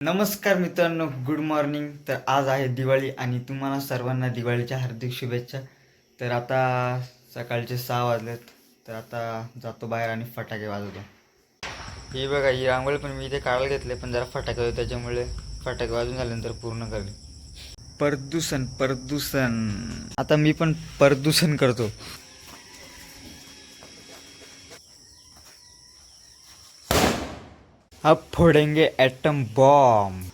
नमस्कार मित्रांनो, good morning. तर आज आहे दिवाळी आणि तुम्हाला सर्वांना दिवाळीच्या हार्दिक शुभेच्छा. तर आता सकाळचे 6 वाजलेत. तर आता जातो बाहेर आणि फटाके वाजवतो. ही बघा, ही रांगोळी पण मी इथे काढायला घेतले, पण जरा फटाके होते त्याच्यामुळे फटाके वाजून झाल्यानंतर पूर्ण करले. प्रदूषण प्रदूषण आता मी पण प्रदूषण करतो. अब फोड़ेंगे एटम बॉम्ब.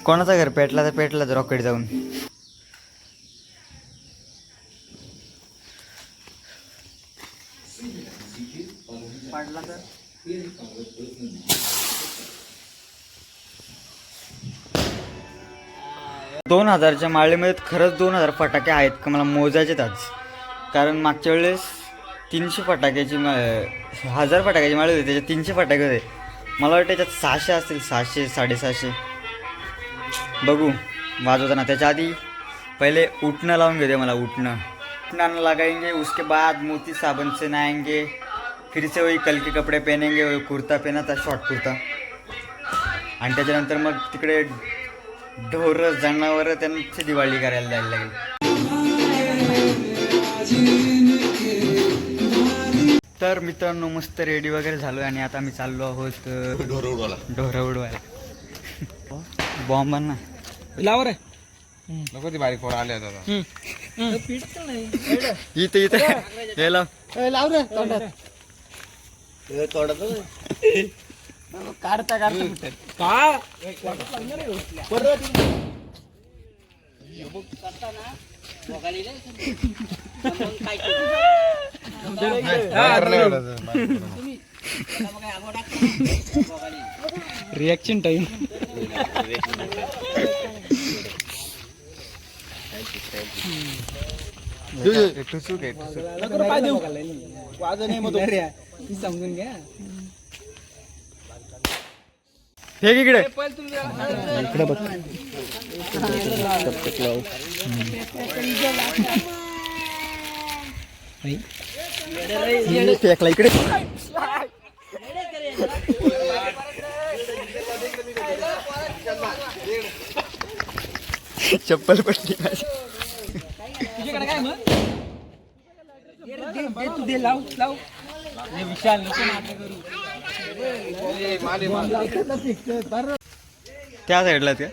कोणाचा घर पेटला तर पेटलाच रॉकेट जाऊन. पडला तर 2000च्या माळेमध्ये खरंच 2000 फटाके आहेत का मला मोजायचेत आज. कारण मागच्या वेळेस 300 फटाक्याची 1000 फटाक्याची माळ होती, त्याच्यात 300 फटाके होते. मला वाटतं त्याच्यात 600 असतील, 600 750. बघू वाजवताना. त्याच्या आधी पहिले उठणं लावून घेते मला. उठणं लगाएंगे, उसके बाद मोती साबन से नहाएंगे, फिर से वही कल के कपडे पहनेंगे, वही कुर्ता पहना था, शॉर्ट कुर्ता. आणि त्याच्यानंतर मग तिकडे ढोरं जनावरं त्यांची दिवाळी करायला जायला लागेल. तर मित्रांनो, मस्त रेडी वगैरे झालो आणि आता आम्ही चाललो आहोत ढोरं उडवायला. बॉम्ब ना लावर नको, ती बारीक पोरं आले आता. इथे इथे हे लाव रे तोंडात काढता रिॲक्शन टाइम. समजून घ्या. हे इकडे इकडे बघ. फेकला इकडे. चप्पल पडली माझी. विशाल त्या साईडला त्या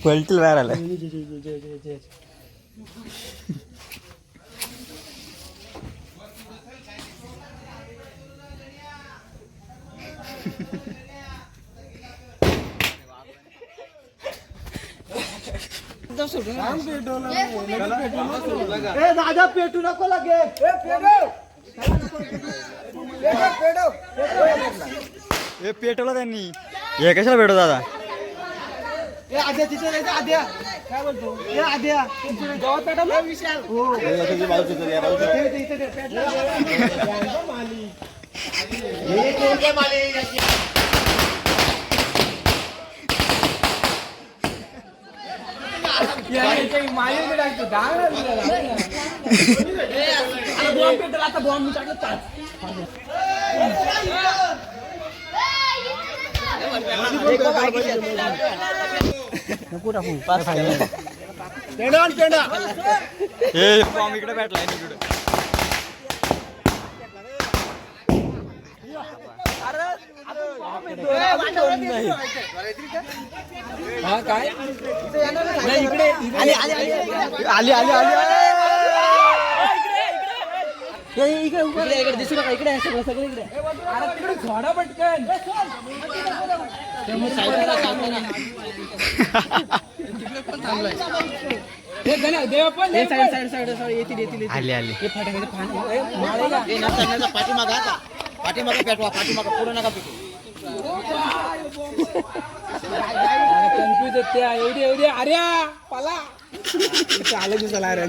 पलटील बाहेर आला. दादा पेटू नको लगे. पेटवला त्यांनी. हे कशाला पेटव दादा. काय बोलतो नको टाकू. हे बॉम्ब इकडे भेटलाय इकडे. हा काय इकडे आली आली आली. इकडे दिसू नका. इकडे सगळं इकडे. तिकडे झोडा पटकन. आले आले पाठीमागा पेटवा पाठीमागा पुढे नका पेटू कन्फ्युज एवढी एवढी अरे पाला आलं दिसायला अरे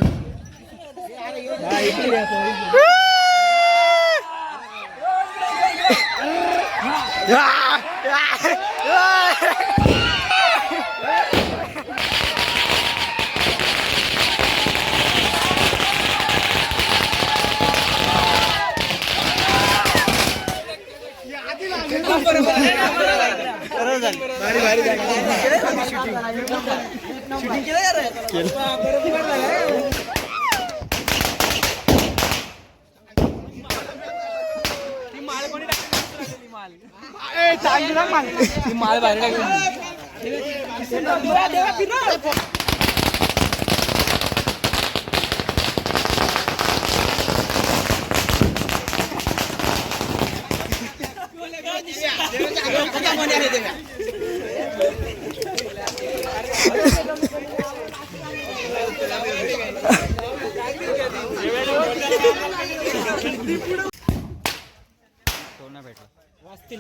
माल बाहेर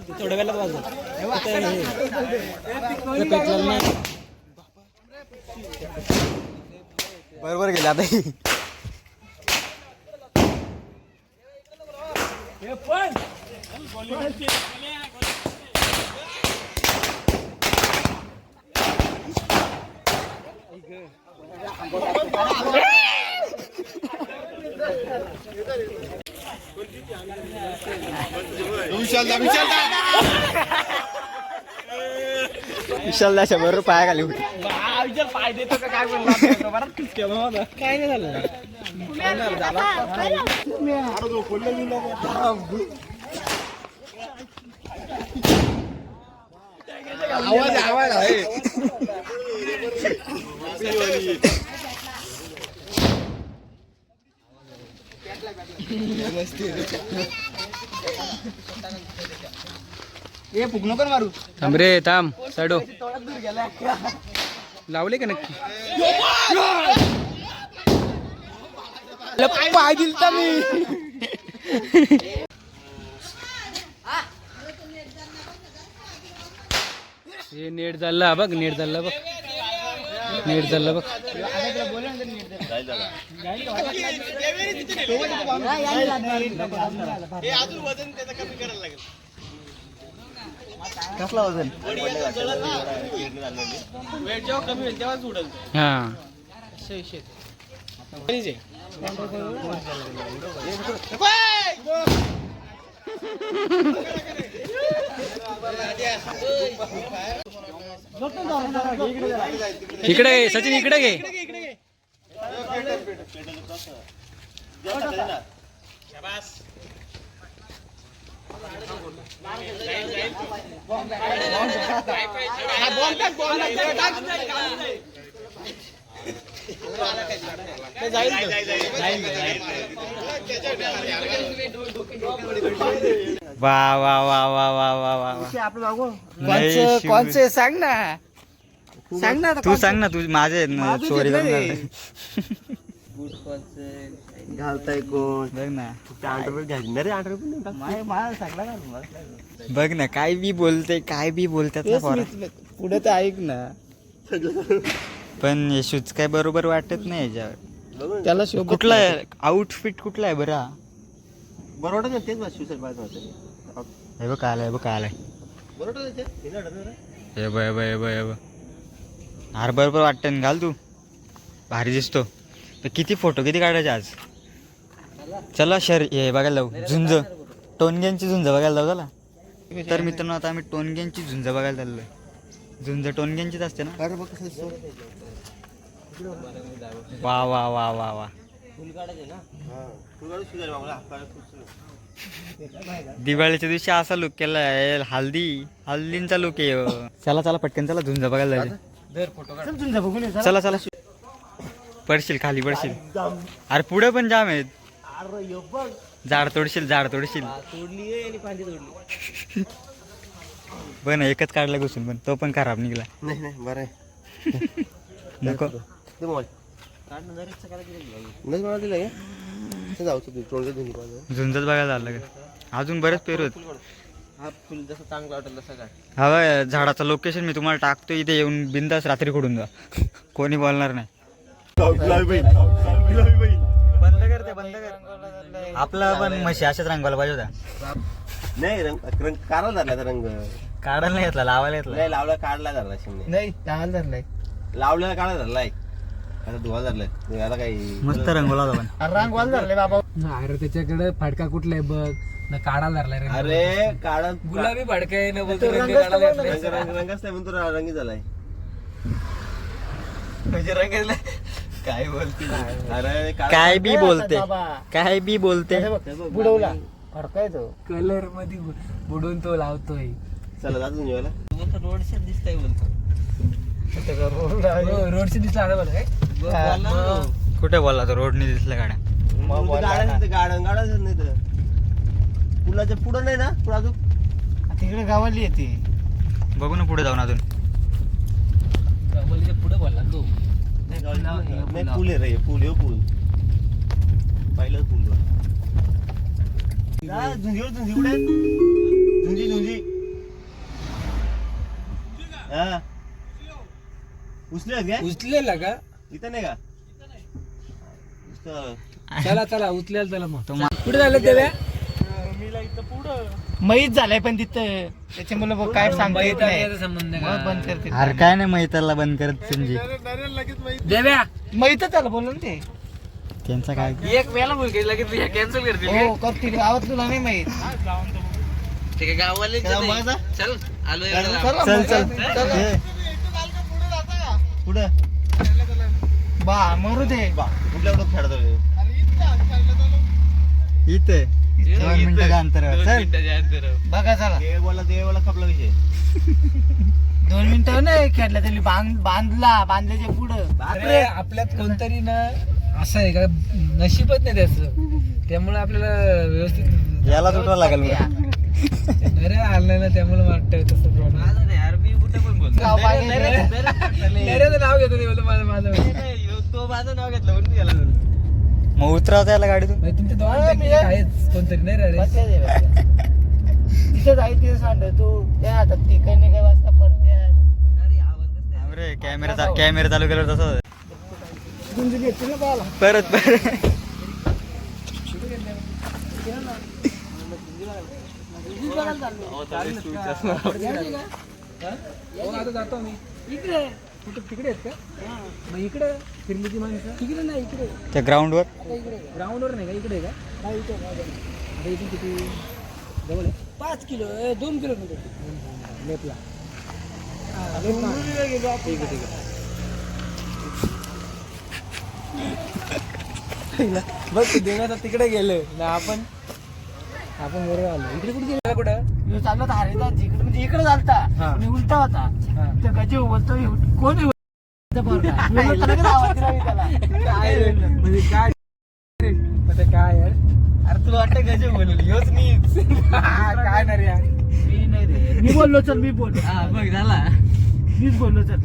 थोड्या वेळात वाजव बरोबर गेला आता विशालदाच्या बरोबर पाया खाली होती पाय देतो का काय बोलला काय नाही झालं आवाज आवाज आहे फुकणं कर मारू थांब रे थांब साडो लावले का नक्की पाय दिलता मी हे नेट झाला बघ नेट झाला बघ नेट झाला बघ कसला वजन वेट जेव्हा कमी होईल तेव्हाच उडल हा असे विषय इकडे सचिन इकडे घे वा वा वा वा वा वा वा कोणचे सांग ना सांग ना तू सांग ना तू माझे चोरी घालताय कोण बघ ना पुढे बघ ना काय बी बोलते काय बी बोलतात ना पोरं. तर ऐक ना पण यशूच काय बरोबर वाटत नाही याच्यावर त्याला कुठला आहे आउटफिट कुठला आहे बरं हा? बरोबर तेच शिवसेना पाहिजे हे बघ काय आलाय बघ काय आलाय बरोबर हे बघ हे बघ हे बघ हे बघ हार बरोबर वाटतं ना घाल तू भारी दिसतो तर किती फोटो किती काढायचे आज चला हे बघायला जाऊ झुंज टोनग्यांची झुंज बघायला जाऊ चला तर मित्रांनो आता आम्ही टोनग्यांची झुंज बघायला चाललोय झुंज टोनग्यांचीच असते ना वा वा वा वा वा दिवाळीच्या दिवशी असा लुक केलाय हल्दींचा लुक आहे चला चला पटकन चला झुंज बघायला जायचं चला चला पडशील खाली पडशील अरे पुढे पण जाम आहेत झाड तोडशील बघ ना एकच काढला घुसून पण तो पण खराब निघाला नाही बरं नको ते मोबाईल नाही मला दिलं का जाऊचं तू तोंड धुनी पाहिजे झुंजच बघायला आलं का अजून बरेच पेरू आहेत. हा फुल जसं चांगला वाटेल तसं काय हा बघ, झाडाचं लोकेशन मी तुम्हाला टाकतो, इथे येऊन बिंदास रात्री खोडून जा, कोणी बोलणार नाही. बंद करते बंद कर. आपला पण म्हशी अशाच रंगवायला पाहिजे होता. नाही रंग काढायला धरला रंग काढायला नाही घेतला, लावायला घेतला. नाही लावला काढला धरला शिमने नाही त्याला धरलाय लावलेला काढा धरलाय आता धुवा धरलाय आता काही मस्त रंगवला होता पण. रंगवाला धरले बाबा. अरे त्याच्याकडे फाडका कुठला आहे बघ ना, काढा धरलाय रे. अरे काढा गुलाबी फाडका आहे ना, रंग रंग असलाय म्हणून तो रंगी झालाय म्हणजे रंग काय बोलते, अरे काय बी बोलते, काय बी बोलते. बुडवला फडकाय तो कलर मध्ये बुडवून तो लावतोय. चला जातो जेवायला रोड शेत दिसतंय बोलतो रोडशी दिसला आता बघ काय कुठे बोलला तो, रोडने दिसल्या गाड्या. गार्डन गार्डन नाही तर पुलाच्या पुढं नाही ना पुढं अजून तिकडे गावाली येते. बघू ना पुढे जाऊन अजून. गावालीच्या पुढे बोलला तो. नाही पूल आहे रे, पूल आहे पूल पहिलं पूल झुंजीवर झुंजी कुठे झुंजी झुंजी हा उचले उचलेला का इथं नाही का चला चला उचलेला त्याला. मग कुठे झालं त्याला मैत झालाय पण तिथं त्याच्यामुळे काय सांगता येत नाही. संबंध बंद करते. अरे काय नाही मैताला बंद करत संजी. देव्या मैतच आलं बोल ना ते. त्यांचा काय एक वेळा बोल लगेच कॅन्सल करतील. हो करतील गावात तुला नाही माहित. ठीक आहे गावाले चल आलो. चल चल चल. पुढं बा मरू दे. कुठल्या कुठं खेळतो इथे 2 मिनिटाच्या अंतरावर. चल बघा चला देवाला खपला विषय 2 मिनिटं नाही खेळला त्यांनी बांधल्याच्या पुढं. अरे आपल्यात कोणतरी ना असं आहे का नशीबच नाही त्याचं, त्यामुळे आपल्याला व्यवस्थित याला तुटवा लागेल मग. अरे आलं ना त्यामुळे वाटतंय तसं प्रॉब्लेम. नाव घेतो माझं तो माझं नाव घेतलं म्हणून गेला मग उतरावता याला गाडीतून. तुमच्या दोघांपैकी आहेच कोणतरी नाही रे. तिथं जायचं सांग तू त्या हातात तिकडे काय वाजता पडते. अरे कॅमेरा चालू केल्यावर तसं परत परत. जातो मी इकडे कुठे तिकडे आहेत का. मग इकडे फिरली ती माणसं तिकडे नाही इकडे त्या ग्राउंडवर. इकडे ग्राउंडवर नाही का इकडे का आता इथून किती जवळ आहे 5 किलो 2 किलोमीटर लेपला. ठीक आहे बघ देण्याचा तिकडे गेलो ना आपण बरोबर आलो. इकडे कुठे गेला कुठं चाललो होता हरिदास जिकडे म्हणजे इकडे चालता आणि उलटा होता. त्या गजे बोलतो कोण म्हणजे काय यार. अरे तुला वाटतं गजे बोललो योच मी काय नाही रे. मी बोललो चल मी बोल बघ झाला मीच बोललो चल.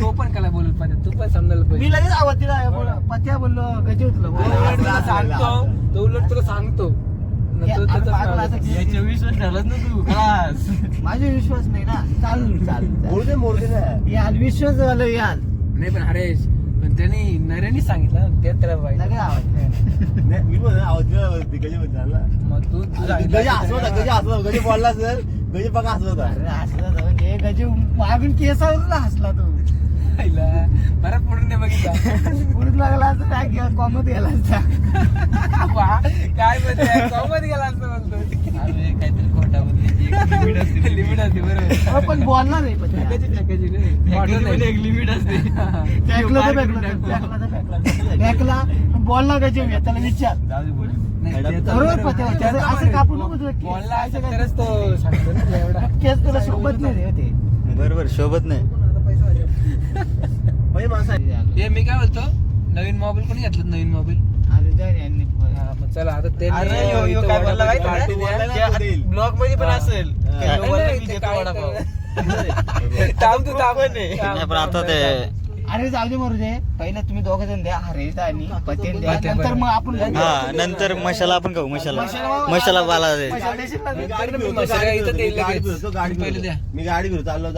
तो पण कला बोलत पाहिजे तू पण समजायला पाहिजे. मी लगेच आवाज दिला पत्या बोललो गजे तुला सांगतो तो उलट तुला सांगतो. विश्वास ठरलाच ना तू माझा विश्वास नाही ना. चालू मोरदे ना याल विश्वास झालं याल नाही पण हरेश पण त्याने नऱ्याने सांगितलं ते त्याला पाहिजे. मी बोल आवाज गजे मग तू गजे हसवता गजे बोलला सर गजे बघा हसवता. अरे हसला हे गजे मागून केसावर हसला तू बरं पुढून नाही बघितला पुढून लागला असं काय कॉमत गेला असता. काय म्हणते कॉमत गेला असतं म्हणतो. काहीतरी खोटा लिमिट असते बरोबर पण बोलणार नाही लिमिट असते. बॅकला बोलला का जेव्हा त्याला विचार बरोबर असं कापून बोलला तरच तो सांगतो ना एवढा केस तुला सोबत नाही होते. बरोबर शोभत नाही. हे मी काय बोलतो नवीन मोबाईल कोणी घेतलं नवीन मोबाईल. अरे चला आता ते ब्लॉग मध्ये पण असेल पण आता ते अरे जाऊ दे मरू दे, पहिला तुम्ही दोघं जण द्या, हरेश आणि पतेल द्या, नंतर मग आपण हा नंतर मशाला आपण खाऊ. मशाला बाला दे. मी गाडी फिरतो चाललो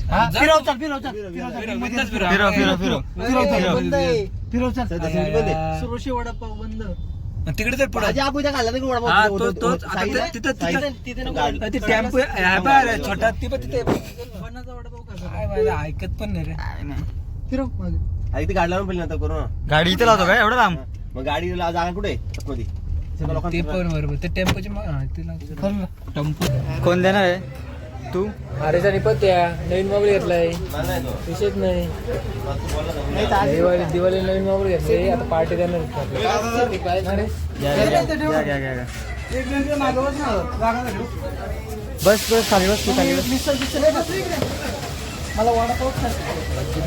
फिरव चल फिरव चल फिरव चल सुरोशी वडापाव बंद तिकडे तर पुढे आपण खाल्ला तर टेम्पो छोटा ती पण तिथे ऐकत पण नाही रे. फिरव ते गाडी लावून पहिले नंतर करू ना. गाडी इथे लावतो काय एवढं लांब? मग गाडी जागा कुठे मध्ये ते पण बरोबर ते टेम्पोची टेम्पो कोण देणार आहे? तू? अरे सर पण त्या नवीन मोबाईल घेतलाय विषयच नाही. दिवाळी नवीन मोबाईल घेतले आता पार्टी देणार. घ्या. बस खाली बस तू खाली बस. मला वडापाव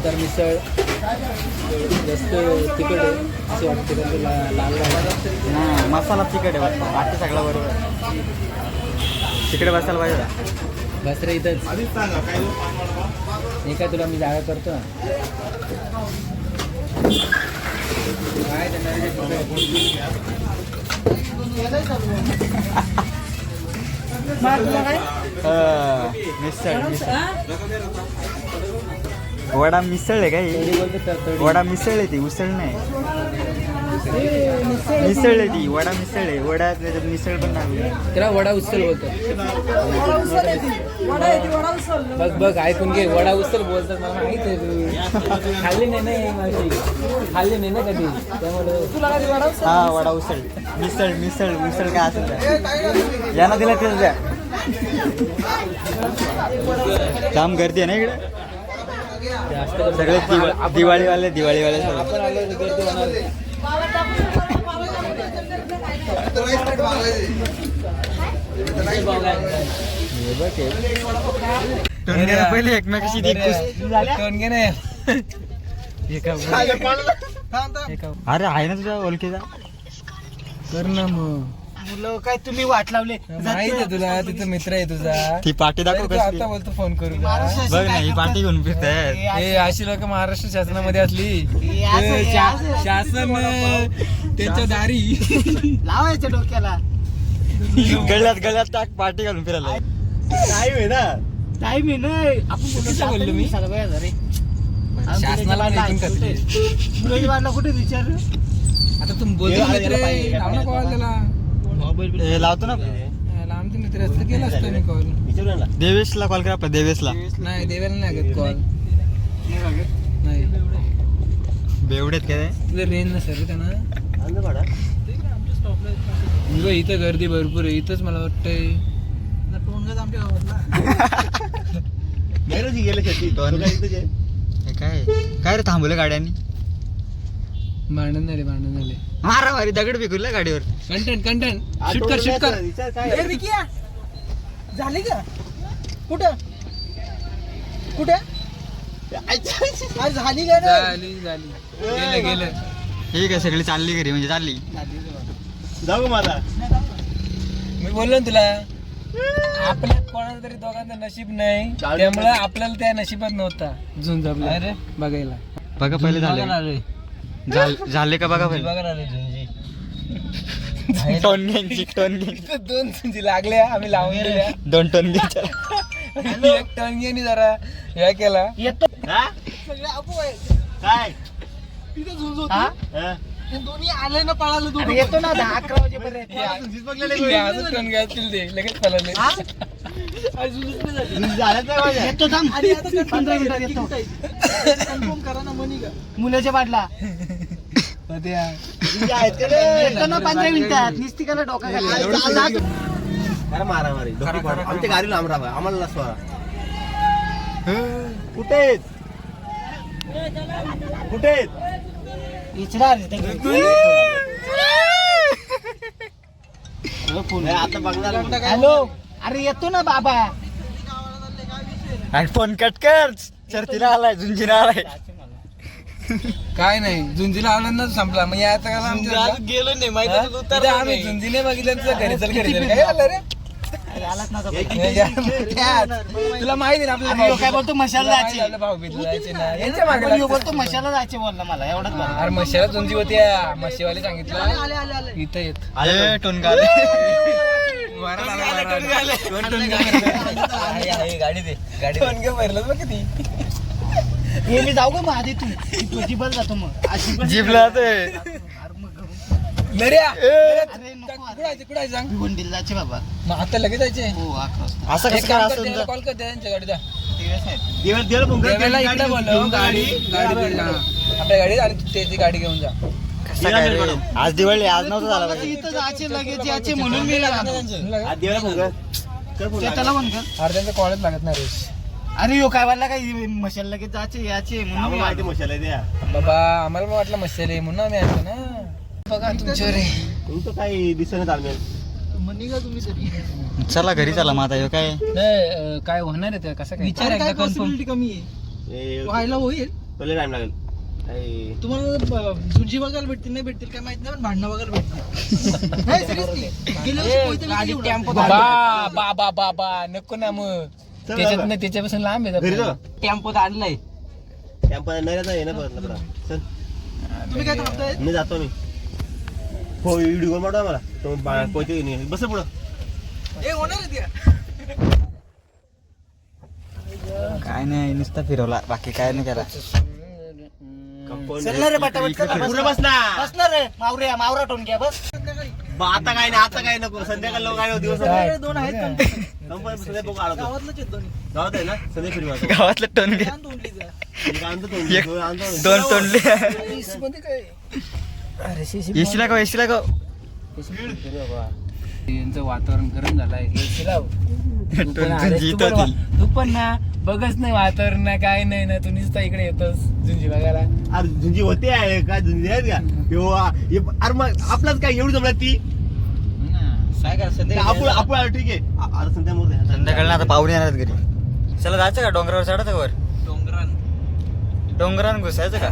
तर मिसळ जास्त तिखट आहे असं वाटतं लाल हा मसाला तिकडे बसला बाकी सगळा बरोबर. तिकडे बसायला पाहिजे. बस रे इथंच नाही काय तुला मी जागा करतो मिसळ वडा मिसळ आहे काय? वडा मिसळ आहे ती, उसळ नाही. मिसळ आहे ती, वडा मिसळ आहे. वडा त्याच्यात मिसळ पण टाकली. त्याला वडा उचल बोलतो. बघ ऐकून घे, वडा उचल बोलतात मला माहित आहे. तू खाल्ली नाही माझी, खाल्ली नाही ना कधी, त्यामुळे हा वडा उसळ मिसळ उसळ काय असेल याला दिला तेच द्या. जाम गर्दी आहे ना इकडे सगळे दिवाळीवाले आपण आलो गर्दी होणार. पहिले एकमेकाशी अरे आहे ना तुझ्या ओळखीचा कर ना मग. मुलं काय तुम्ही वाट लावले माहित आहे तुला, तिचा मित्र आहे तुझा. ती पाठी दाखव तू कसली. आता बोलतो फोन करू का? बघ ना ही पाठी घेऊन फिरताय. हे अशी लोक महाराष्ट्र शासनामध्ये असली शासन त्यांच्या दारी लावायच्या डोक्याला गळ्यात टाक पाठी घालून फिरायला. टाइम आहे ना. टाइम आहे नाही आपण किती बोललो मी? शासनाला ऐकून करते. मुलाला कुठे विचार आता तुम्ही बोलतो मित्र आहे, लाव ना कॉल त्याला. लावतो ना आमचे मित्र असतं केला असतो मी कॉल. विचारू ना. देवेशला कॉल करा आपला देवेशला. नाही देवाला नाही लागत कॉल. नाही बेवडेत काय तुझं रेंज नसेल त्यांना. आणलं भाडा. इथं गर्दी भरपूर आहे. इथंच मला वाटतंय आमच्या गावातला नाही रे, जी गेले शेती. तो काय इथंच आहे. हे काय रे थांबवलं गाड्यांनी. भांडण झाले मारा मारी दगड फेकून गाडीवर. कंटेंट शूट आठवलं कर नाही, विचार काय आहे? झाली का कुठं आज झाली का रे? झाली गेलं ठीक आहे सगळी चालली घरी म्हणजे चालली. जाऊ मला. मी बोललो ना तुला, आपल्या कोणाचं तरी दोघांचं नशीब नाही, त्यामुळे आपल्याला त्या नशिबात नव्हता झुंज आपला बघायला. बघा पहिले झाले का बघा पहिले. टोन घ्यायची दोन झुंजी लागल्या, आम्ही लावून दिल्या. 2 टन घ्यायच्या. एक टन घेणी जरा हे केला. येतो हा? सगळे आपू आहे काय तिथे झुंज हा? होती. दोन्ही आले ना पळाले दोन्ही. येतो ना 10-11 वाजेपर्यंत. हे अजून टन घ्यायचे ते लगेच पळाले. झालं तर माझ्या. येतो थांब. आणि आता 15 मिनिटात येतो. कन्फर्म करा ना मनी का मुलाच्या बाटला जी आहेत का रे? येतो ना 15 मिनिटात. निस्तिकाला डोका घाला. अरे मारामारी आमच्या गाडी लांब राहा आम्हाला नसवा. कुठे विचार आता बघणार. हॅलो अरे येतो ना बाबा. फोन कट कर. शर्तीला आलाय झुंजीला आलाय. काय नाही झुंजीला आनंद संपला. मग आता काय गेलो नाही आम्ही झुंजीने बघितलं तुझं घरी चल घरी चल. काय झालं रे तुला माहिती ना आपल्याला काय बोलतो मशाला जायचे भाऊ बिजला जायचे ना यांच्या मागे बोलतो मशाला जायचे बोलला मला एवढंच अरे मशाला झुंजी होत्या मशीवाले सांगितलं इथं येत अरे टोनगा गाडी दे गाडी टोनगे भरलं बघ किती मी जाऊ का मग आधी तू जीबला जातो मग जीभला कुठे सांग भिवंडीला जायचे बाबा मग आता लगेच जायचे हो 11 वाजता असं एक कसं काम काय कर, असं त्याला कॉल कर त्यांच्या गाडीचा देवाला इकडे बोलव गाडी आपल्या गाडीत आणि तू त्याची गाडी घेऊन जा कसं काय रे? आज दिवाळी आज नव्हतं झाला पाहिजे इथं जायचे लगेच याचे म्हणून मी देवाला फोन कर त्याला फोन कर अरे त्यांचं कॉलेज लागत नाही रेस अरे यो काय वाटला काय मशाल लगेच जायचे याचे म्हणून आम्हाला मी माहिती मशाला द्या बाबा आम्हाला पण वाटलं मशाले म्हणून आम्ही आलो ना बघा तुमच्यावर तुमचं काही दिसत नाही म्हणी का तुम्ही तरी चला घरी चला मग आता ह्यो काय नाही काय होणार आहे ते कसं काय विचार एकदा पॉसिबिलिटी कमी आहे व्हायला होईल पहिले टाइम लागेल काही तुम्हाला जुजी बघायला भेटतील नाही भेटतील काय माहित नाही पण भांडणं बघायला भेटतील नाही seriously. गेल्या वर्षी कोयतेला किती उडा? बा बा बा बा बा नको ना मग त्याच्यात नाही त्याच्यापासून लांब आहे घरी आपल्याला. जाऊ टेम्पोत आणलाय कॅम्प नाही राहता येणं परत लपडा चल तुम्ही काय थांबताय मी जातो मी हो व्हिडिओ मारतो मला तो पोहते बस पुढं हे होणार आहे त्या काय नाही नुसता फिरवला बाकी काय नाही केला चल रे पटापट चला, पुढे बस ना बसणार रे मावरा टोनक्या बस आता काय नाही आता काय नको संध्याकाळ लोक काय दिवस संध्याकाळी दोन आहेत कंपनी. कंपनी संध्या बघू आलो गावातलंच आहेत दोन्ही गावात आहे ना संध्या फिरवा गावातलं टोनगे छान तोंडलीच एक दोन टोनले मध्ये काय अरे एसीला का एसीला का यांचं वातावरण गरम झालंय AC लाव. तू पण टोन अरे, जीत तू पण होतील. तू पण ना बघच नाही वातावरण ना काय नाही ना तू नुसता इकडे येतोस झुंजी बघायला अरे झुंजी होते आहे काय झुंजी आहेत का अरे मग आपलाच काय एवढी जमला ती काय करा आपण ठीक आहे अरे संध्या मोर संध्याकाळी आता पाहुणे येणार आहेत घरी चला जायचं का डोंगरावर चढायचं का वर डोंगरान डोंगरान घुसायचं का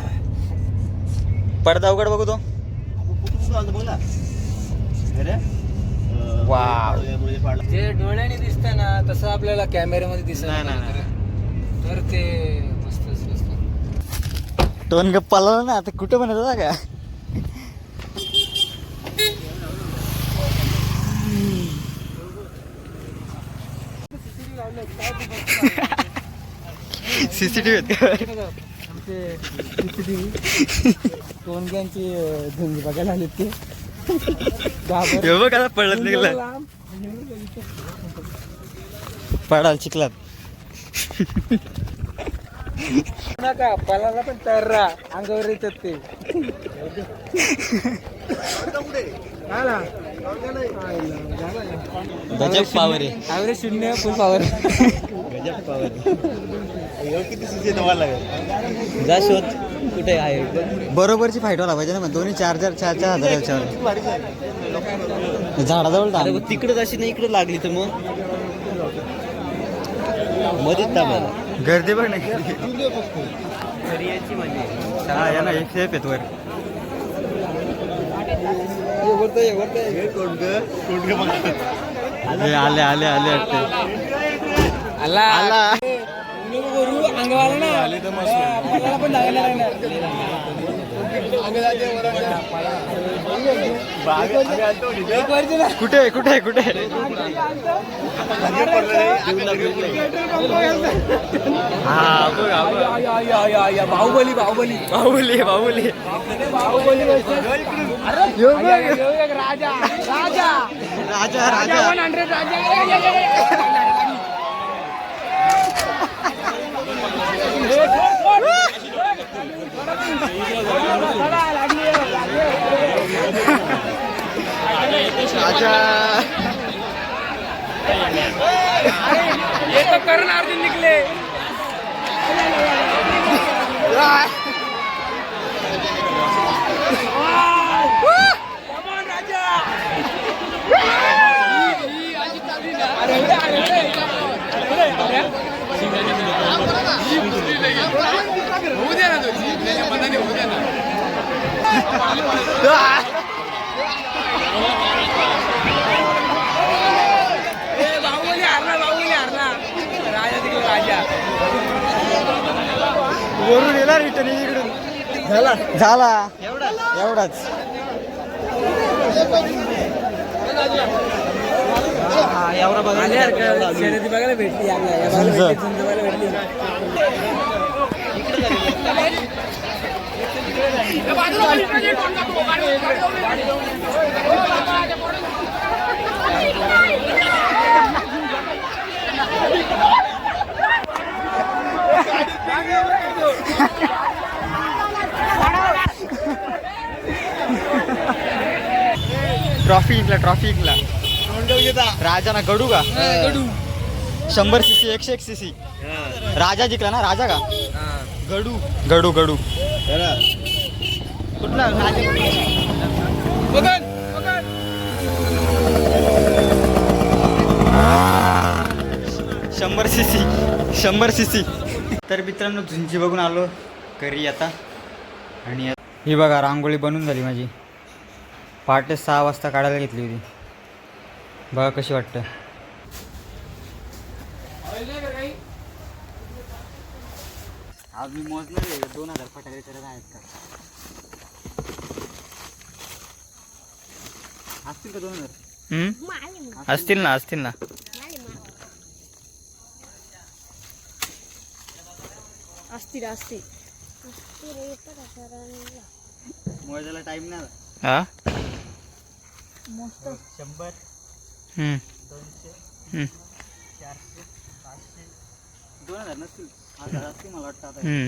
पडदा उघड बघू तो बघला वाव. जे डोळ्याने दिसत ना तसं आपल्याला कॅमेऱ्यामध्ये दिसत नाही तर ते मस्त टोन गप्पाला ना आता कुठे म्हणत होता का सीसीटीव्ही टोनग्यांची झुंजी बघायला आले ते बघ आता पडत निघला पडाल चिखलात नका पलाला पण तयार राहा अंगावर येतात ते गजब पावर आहे ॲव्हरेज 0 फुल पॉवर गजब पावर किती सीसी तुम्हाला लागेल जा शोध कुठे आहे बरोबरची फाईट व्हायला पाहिजे ना मग दोन्ही 4,000 हजाराच्या झाडाजवळ थांब. तिकडे अशी नाही इकडे लागली तर मग मध्येच थांबायला गर्दी पण नाही हा या ना एक सेफ आहेत वर आले आले आले आले वाटते आला आला अंगवाला ना पलाला पण जायला लागणार एक वर्ष ना कुठे कुठे कुठे हा बघ हा बघ. बाहुबली बाहुबली बाहुबली बाहुबली बाहुबली राजा राजा राजा राजा 100 राजा राजा ये तो करण अर्जुन निकले गेला रिटर्न इकडून झाला एवढाच एवढा बघायला शर्यती बघायला भेटली आपल्याला भेटली ट्रॉफी जिंकला राजा ना गडू का 100 cc 101 cc राजा जिंकला ना राजा का गडू कुठला शंभर सीसी तर मित्रांनो झुंची बघून आलो घरी आता आणि ही बघा रांगोळी बनून झाली माझी पहाटे 6 वाजता काढायला घेतली होती बघा कशी वाटतं आज मी मोजणार आहे 2000 फटाके करत आहेत का असतील का 2000 असतील ना असतील मोजायला टाइम नाही हा 100 हम्म 200 400 500 2000 नसतील 1000 असतील मला वाटतं आता हम्म